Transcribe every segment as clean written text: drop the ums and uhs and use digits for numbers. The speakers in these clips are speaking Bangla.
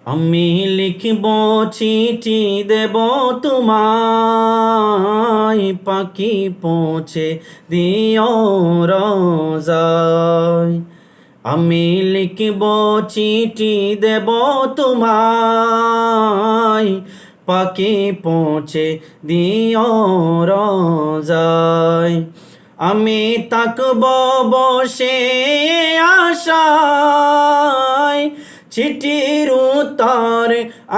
আমি লিখব চিঠি দেব তোমায়, পাখি পৌঁছে দিও রোজায়। আমি লিখব চিঠি দেব তোমায়, পাখি পৌঁছে দিও রোজায়। আমি তাকব বসে আশায়, চিঠির উত্তর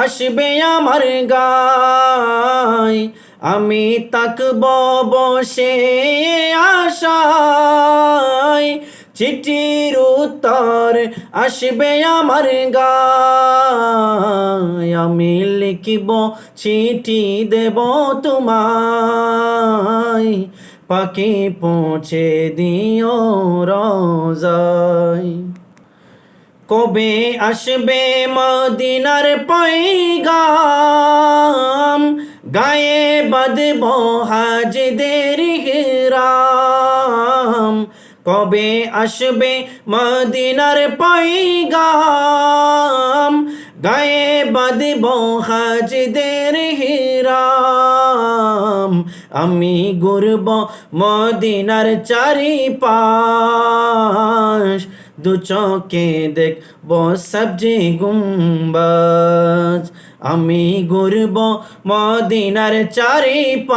আসবে আমার গায়। আমি তাকব বসে আশায়, চিঠির উত্তর আসবে আমার গায়। আমি লিখিব চিঠি দেব তোমায়, পাখি পৌঁছে দিও রোজায়। কবে আসবে মদিনার পয়গাম, গায়ে বাঁধব হাজদের হিরাম। কবে আসবে মদিনার পয়গাম, গায়ে বাঁধব হাজদের হিরাম। আমি ঘুরব মদিনার চারিপাশ, দু চোখে দেখব সবজি গুম্বাজ। আমি ঘুরব মদিনার চারিপাশ,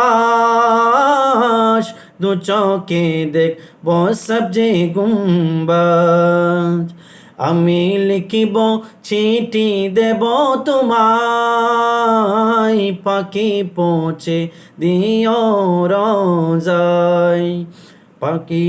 দু চোখে দেখব সবজি গুম্বাজ। আমি লিখিব চিঠি দেব তোমায়, পাখি পৌঁছে দিও রোজায়। পাখি